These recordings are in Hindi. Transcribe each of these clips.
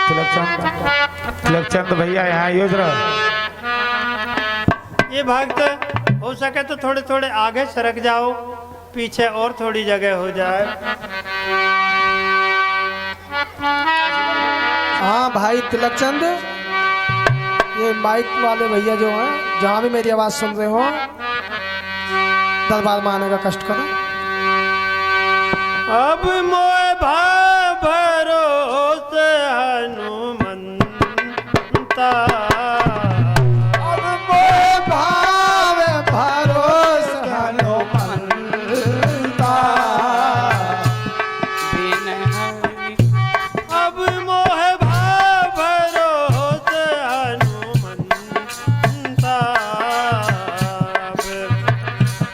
तिलकचंद भैया यहाँ यूज रहो। ये भक्त हो सके तो थोड़े थोड़े आगे सरक जाओ, पीछे और थोड़ी जगह हो जाए। हाँ भाई तिलकचंद, ये माइक वाले भैया जो हैं, जहाँ भी मेरी आवाज सुन रहे हो, दरबार में आने का कष्ट करो। अब मोए भरोसे हनुमंता, अब मोए भाव भरोसे हनुमंता, अब मोहे भरोसे हनुमंता,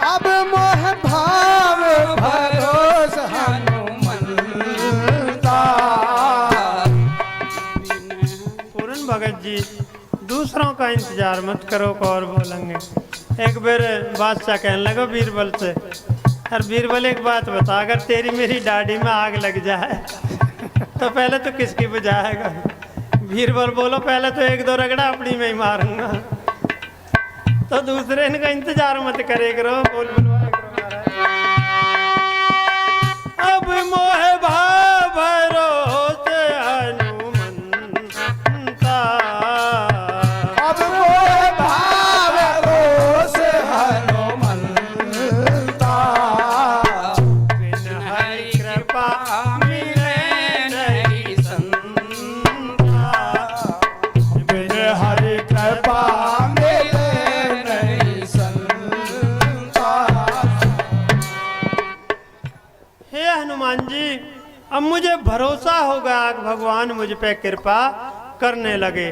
अब मोह भाव भरोसे हनुमंता। पूर्ण भगत जी दूसरों का इंतजार मत करो, और बोलेंगे। एक बार बादशाह कहने लगा बीरबल से, यार बीरबल एक बात बता, अगर तेरी मेरी दाढ़ी में आग लग जाए तो पहले तो किसकी बुझाएगा? बीरबल बोलो पहले तो एक दो रगड़ा अपनी में ही मारूंगा। तो दूसरे इनका इंतजार मत करे करो, बोल बुलवाए करो महाराज। अब मोहे भरोसे हनुमंता, अब मोह भाव भरोसे हनुमंता, बिन हरि कृपा मिले नहीं संता, बिन हरि कृपा मिले नहीं संता। हे हनुमान जी, अब मुझे भरोसा होगा कि भगवान मुझ पे कृपा करने लगे,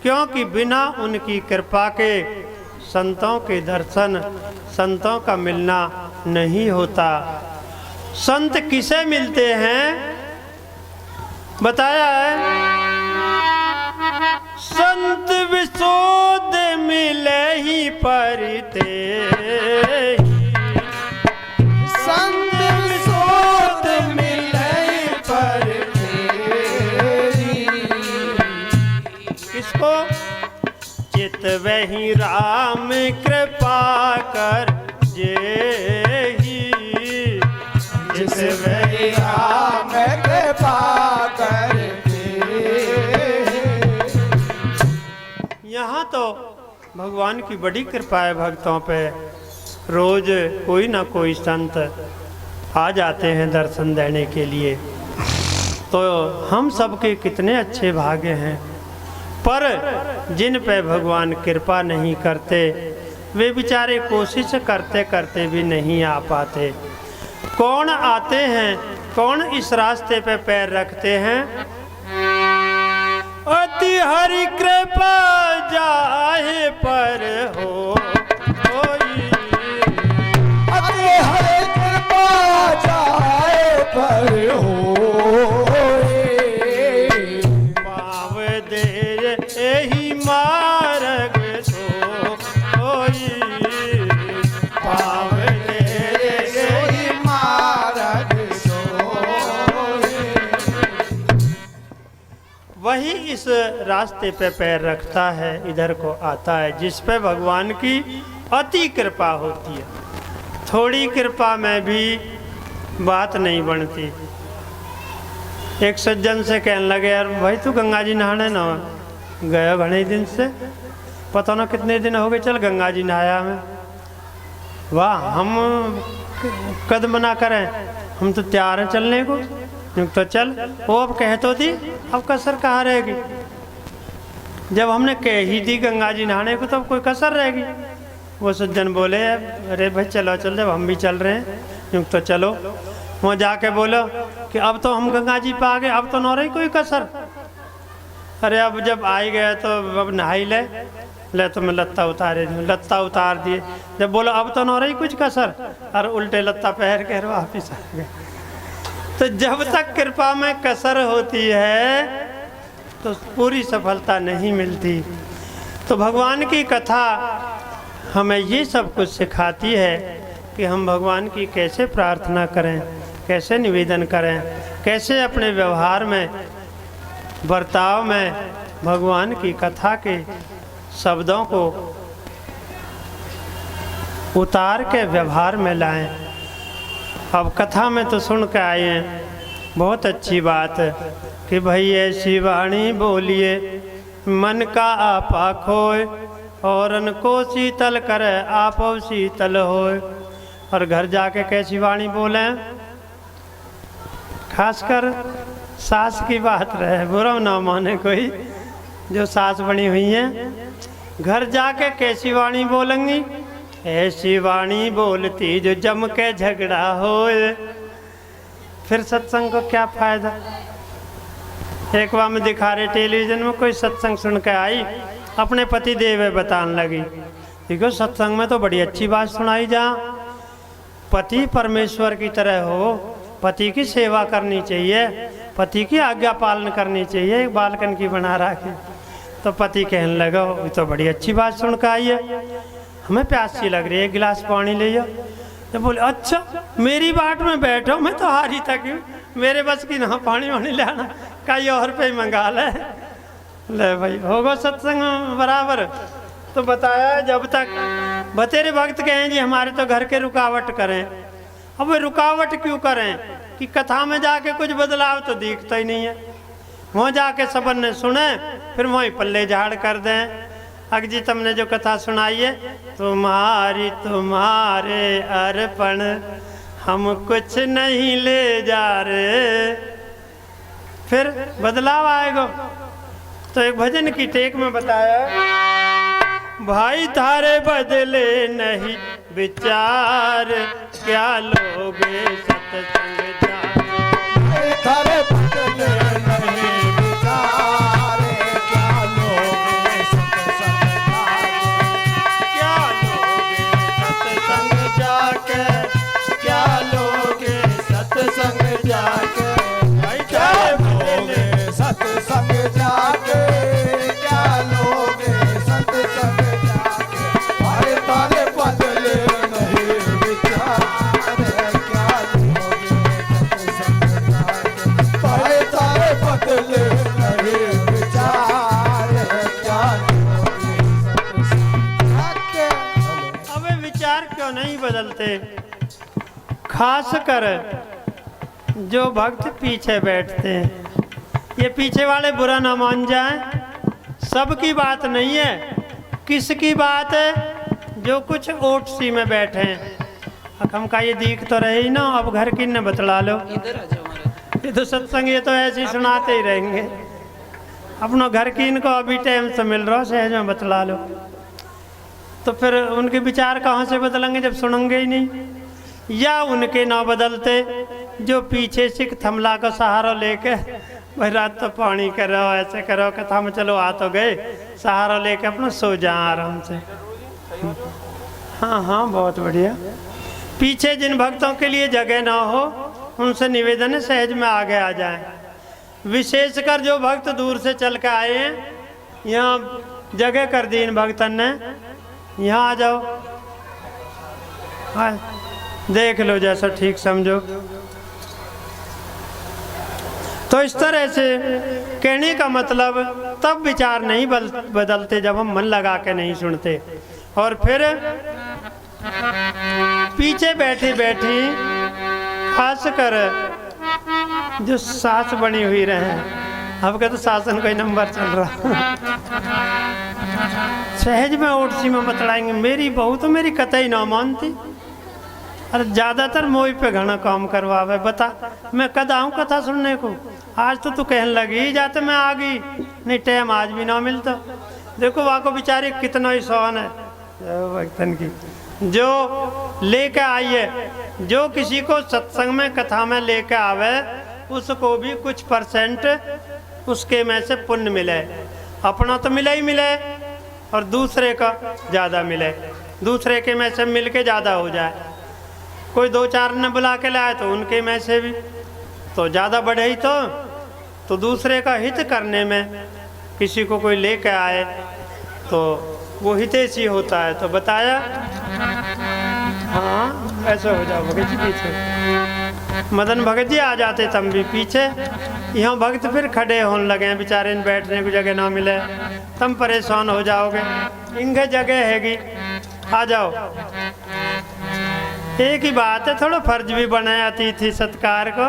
क्योंकि बिना उनकी कृपा के संतों के दर्शन, संतों का मिलना नहीं होता। संत किसे मिलते हैं बताया है, संत विशोध मिले ही परिते, संत विशोध मिले पर तेरी। किसको? चित वही राम कृपा कर जेहि, जिस वही राम कृपा करके। यहाँ तो भगवान की बड़ी कृपा है भक्तों पे। रोज कोई ना कोई संत आ जाते हैं दर्शन देने के लिए, तो हम सबके कितने अच्छे भाग्य हैं। पर जिन पे भगवान कृपा नहीं करते, वे बेचारे कोशिश करते करते भी नहीं आ पाते। कौन आते हैं, कौन इस रास्ते पे पैर रखते हैं? अति हरि कृपा जाहे पर हो कोई, अति हरि कृपा जाए पर होए। पाव दे एहि मार्ग तो कोई, पाव दे एहि मार्ग सोए। वही इस रास्ते पे पैर रखता है, इधर को आता है, जिस पे भगवान की अति कृपा होती है। थोड़ी कृपा में भी बात नहीं बनती। एक सज्जन से कहने लगे, यार भाई तू गंगा जी नहाने ना गया घने दिन से, पता ना कितने दिन हो गए, चल गंगा जी नहाया मैं। वाह, हम कद मना करें, हम तो तैयार हैं चलने को। तो चल, वो अब कह तो दी, अब कसर कहाँ रहेगी? जब हमने कह ही दी गंगा जी नहाने को, तब कोई कसर रहेगी? वो सज्जन बोले, अरे भाई चलो चल, जब हम भी चल रहे हैं यूँ तो चलो। वहाँ जाके बोलो कि अब तो हम गंगा जी पे आ गए, अब तो न रही कोई कसर। अरे अब जब आ ही गया तो अब नहाई ले तो मैं लत्ता उतारे दूँ, लत्ता उतार दिए। जब बोलो अब तो न रही कुछ कसर, और उल्टे लत्ता पहन के वापिस आ गए। तो जब तक कृपा में कसर होती है तो पूरी सफलता नहीं मिलती। तो भगवान की कथा हमें ये सब कुछ सिखाती है कि हम भगवान की कैसे प्रार्थना करें, कैसे निवेदन करें, कैसे अपने व्यवहार में बर्ताव में भगवान की कथा के शब्दों को उतार के व्यवहार में लाएं। अब कथा में तो सुन के आए हैं, बहुत अच्छी बात है कि भाई ऐसी वाणी बोलिए मन का आपा खोए औरन को शीतल करे आप शीतल होए। और घर जाके कैसी वाणी बोलें, खासकर सास की बात रहे, बुरा ना माने कोई, जो सास बनी हुई हैं घर जाके कैसी वाणी बोलेंगी, ऐसी वाणी बोलती जो जम के झगड़ा होए। फिर सत्संग को क्या फायदा। एक बार में दिखा रहे टेलीविजन में, कोई सत्संग सुन के आई, अपने पति देव बताने लगी, देखो सत्संग में तो बड़ी अच्छी बात सुनाई, जहाँ पति परमेश्वर की तरह हो, पति की सेवा करनी चाहिए, पति की आज्ञा पालन करनी चाहिए, एक बालकन की बना रखी। तो पति कहने लगा ये तो बड़ी अच्छी बात सुन के आई है, हमें प्यासी लग रही है, एक गिलास पानी ले जाओ। तो बोले अच्छा मेरी बाट में बैठो, मैं तो हारी तक हूँ, मेरे बस की ना पानी वानी लाना, कहीं और पे मंगा ले भाई होगा सत्संग बराबर। तो बताया जब तक बतेरे भक्त कहें जी हमारे तो घर के रुकावट करें। अब वे रुकावट क्यों करें कि कथा में जाके कुछ बदलाव तो दिखता ही नहीं है, वहाँ जाके सबन ने सुने फिर वहीं पल्ले झाड़ कर दें। अग जी तुमने जो कथा सुनाई है, तुम्हारी तुम्हारे अर्पण हम कुछ नहीं ले जा रहे, फिर बदलाव आएगा। तो एक भजन की टेक में बताया, भाई थारे बदले नहीं विचार, क्या लोगे सत्संग जाके, थारे बदले नहीं विचार, क्या लोगे सत्संग जाके, क्या लोगे सत्संग जाके, भाई थारे बदले सत्संग जाके, क्या लोगे सत्संग जाके, भाई थारे बदले नहीं विचार, क्या लोगे सत्संग जाके, भाई थारे बदले नहीं विचार, क्या लोगे सत्संग जाके। अब विचार क्यों नहीं बदलते। खास कर जो भक्त पीछे बैठते हैं, ये पीछे वाले बुरा ना मान जाएं, सबकी बात नहीं है, किसकी बात है जो कुछ ओट सी में बैठे हैं। हम का ये दिख तो रहे ही ना, अब घर की न बतला लो, ये तो सत्संग ये तो ऐसे ही सुनाते ही रहेंगे। अपना घर की इनको अभी टाइम से मिल रहा, सहज में बतला लो। तो फिर उनके विचार कहाँ से बदलेंगे जब सुनेंगे ही नहीं। या उनके ना बदलते जो पीछे सिख थमला का सहारा लेके, भाई रात तो पानी करो ऐसे करो, कथा में चलो आ तो गए, सहारा लेके अपना सो जा आराम से। हाँ हाँ बहुत बढ़िया। पीछे जिन भक्तों के लिए जगह ना हो उनसे निवेदन है सहज में आगे आ जाएं। विशेषकर जो भक्त दूर से चल के आए हैं, यहाँ जगह कर दी इन भक्तन ने, यहाँ आ जाओ, हाँ देख लो जैसा ठीक समझो। तो इस तरह से कहने का मतलब तब विचार नहीं बदलते जब हम मन लगा के नहीं सुनते। और फिर पीछे बैठी बैठी खास कर जो सास बनी हुई रहे, अब का तो शासन का ही नंबर चल रहा सहज में ओटसी में बतलाएंगे, मेरी बहू तो मेरी कतई ना मानती, अरे ज़्यादातर मोई पे घना काम करवावे। बता मैं कद आऊँ कथा सुनने को, आज तो तू कहने लगी जाते मैं आ गई, नहीं टाइम आज भी ना मिलता। देखो वहाँ को बेचारी कितना ही सोहन है भक्तन की, जो लेके आई है, जो किसी को सत्संग में कथा में लेके आवे उसको भी कुछ % उसके में से पुण्य मिले। अपना तो मिले ही मिले और दूसरे का ज़्यादा मिले, दूसरे के में से मिल के ज़्यादा हो जाए। कोई 2-4 ने बुला के लाए तो उनके में से भी तो ज़्यादा बढ़े ही तो दूसरे का हित करने में किसी को कोई लेके आए तो वो हितैषी होता है। तो बताया हाँ ऐसा हो जाओगे पीछे मदन भगत जी आ जाते तम भी पीछे। यहाँ भक्त फिर खड़े होने लगे, बेचारे ने बैठने को जगह ना मिले, तुम परेशान हो जाओगे, इनके जगह हैगी, आ जाओ। एक ही बात है, थोड़ा फर्ज भी बनाया अतिथि सत्कार को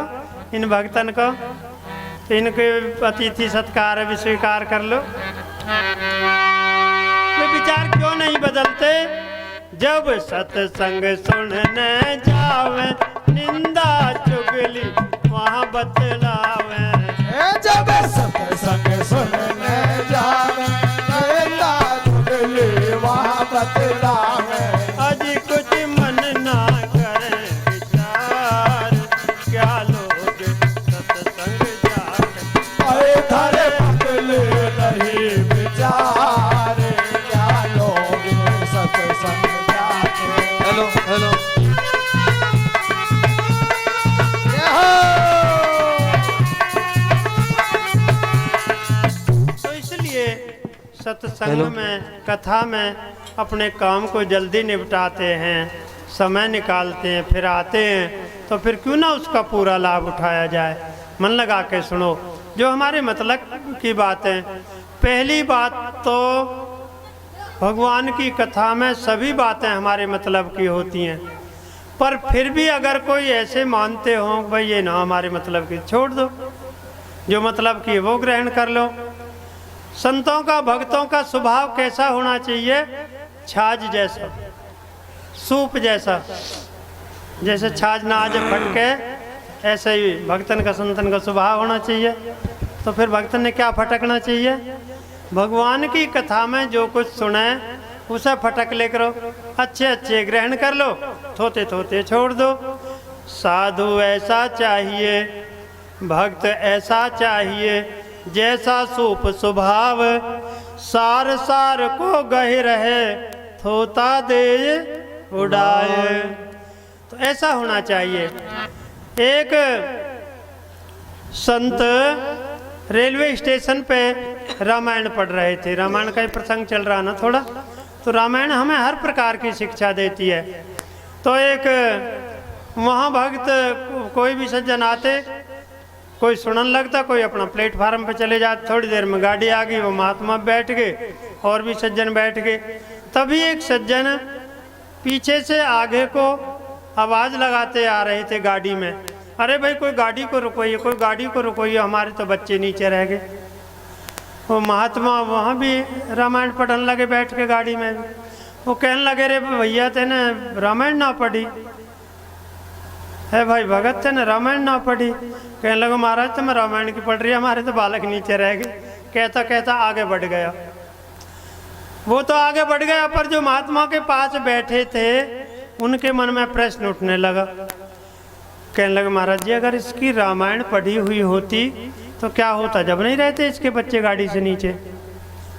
इन भक्तन को, तो इनके अतिथि सत्कार भी स्वीकार कर लो। वे विचार क्यों नहीं बदलते? जब सत्संग सुनने जावे, निंदा चुगली वहाँ बतलावे। जब सत्संग सुनने जावे, निंदा चुगली वहाँ बतलावे। आज कुछ मन ना करे विचार, क्या लोग सत्संग जाके धरे पगले नहीं विचार, क्या लोग सत्संग जाके। हेलो हेलो तो इसलिए सत्संग में, कथा में अपने काम को जल्दी निपटाते हैं, समय निकालते हैं, फिर आते हैं, तो फिर क्यों ना उसका पूरा लाभ उठाया जाए। मन लगा के सुनो, जो हमारे मतलब की बातें। पहली बात तो भगवान की कथा में सभी बातें हमारे मतलब की होती हैं, पर फिर भी अगर कोई ऐसे मानते हो भाई ये ना हमारे मतलब की, छोड़ दो, जो मतलब की वो ग्रहण कर लो। संतों का, भक्तों का स्वभाव कैसा होना चाहिए? छाछ जैसा, सूप जैसा। जैसे छाछ ना आज फटके, ऐसे ही भक्तन का, संतन का स्वभाव होना चाहिए। तो फिर भक्तन ने क्या फटकना चाहिए? भगवान की कथा में जो कुछ सुने उसे फटक ले करो, अच्छे अच्छे ग्रहण कर लो, थोते थोते छोड़ दो। साधु ऐसा चाहिए, भक्त ऐसा चाहिए, जैसा सूप स्वभाव, सार सार को गहे रहे, थोता दे उड़ाए। तो ऐसा होना चाहिए। एक संत रेलवे स्टेशन पे रामायण पढ़ रहे थे, रामायण का ही प्रसंग चल रहा ना थोड़ा, तो रामायण हमें हर प्रकार की शिक्षा देती है। तो एक वहाँ भक्त कोई भी सज्जन आते, कोई सुनन लगता, कोई अपना प्लेटफार्म पे चले जाते, थोड़ी देर में गाड़ी आ गई, वो महात्मा बैठ गए और भी सज्जन बैठ गए। तभी एक सज्जन पीछे से आगे को आवाज़ लगाते आ रहे थे गाड़ी में, अरे भाई कोई गाड़ी को रुकोइए, कोई गाड़ी को रुकोइए, हमारे तो बच्चे नीचे रह गए। वो महात्मा वहाँ भी रामायण पढ़ने लगे बैठ के गाड़ी में। वो कहने लगे, रे भैया तेने रामायण ना पढ़ी है? भाई भगत थे ना रामायण ना पढ़ी? कहने लगे महाराज तो मैं रामायण की पढ़ रही है, हमारे तो बालक नीचे रह गए। कहता कहता आगे बढ़ गया। वो तो आगे बढ़ गया, पर जो महात्मा के पास बैठे थे उनके मन में प्रश्न उठने लगा। कहने लगे महाराज जी अगर इसकी रामायण पढ़ी हुई होती तो क्या होता? जब नहीं रहते इसके बच्चे गाड़ी से नीचे,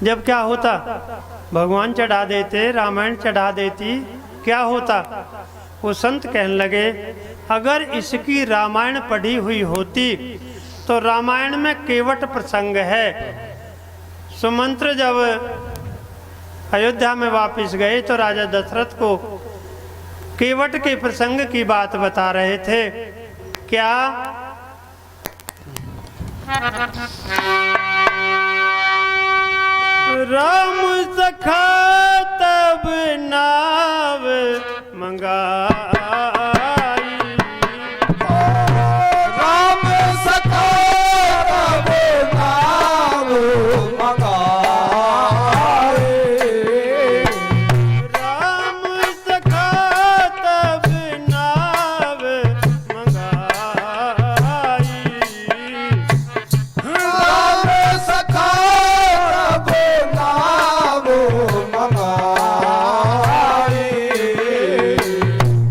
जब क्या होता? भगवान चढ़ा देते, रामायण चढ़ा देती, क्या होता? वो संत कहने लगे अगर इसकी रामायण पढ़ी हुई होती तो रामायण में केवट प्रसंग है। सुमंत्र जब अयोध्या में वापस गए तो राजा दशरथ को केवट के प्रसंग की बात बता रहे थे। क्या? राम सखा तब नाव मंगाई, राम सखा तब नाव मंगाई, राम सखा तब नाव मंगाई, राम सखा तब नाव मंगाई।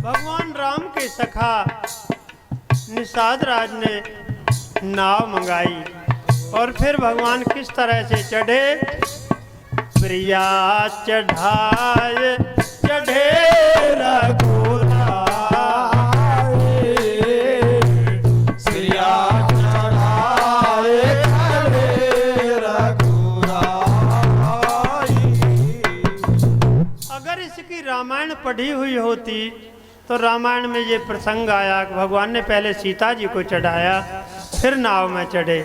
भगवान राम के सखा निषाद राज ने नाव मंगाई और फिर भगवान किस तरह से चढ़े? प्रिया चढ़ाए चढ़े रघुराई, सिया चढ़ाए चढ़े रघुराई। अगर इसकी रामायण पढ़ी हुई होती तो रामायण में ये प्रसंग आया कि भगवान ने पहले सीता जी को चढ़ाया, फिर नाव में चढ़े।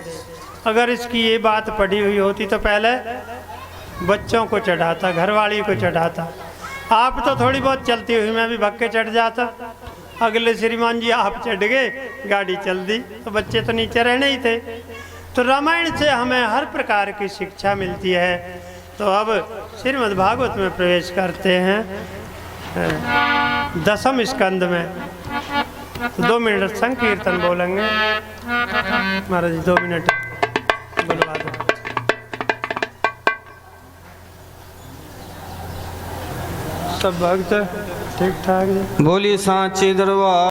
अगर इसकी ये बात पढ़ी हुई होती तो पहले बच्चों को चढ़ाता, घरवाली को चढ़ाता। आप तो थोड़ी बहुत चलती हुई मैं भी भग के चढ़ जाता। अगले श्रीमान जी आप चढ़ गए, गाड़ी चल दी, तो बच्चे तो नीचे रहने ही थे। तो रामायण से हमें हर प्रकार की शिक्षा मिलती है। तो अब श्रीमद् भागवत में प्रवेश करते हैं, 10वें स्कंद में। तो 2 मिनट संकीर्तन बोलेंगे। महाराज जी 2 मिनट बुलवा दो। सब भक्त ठीक ठाक। बोली सांचे दरबार।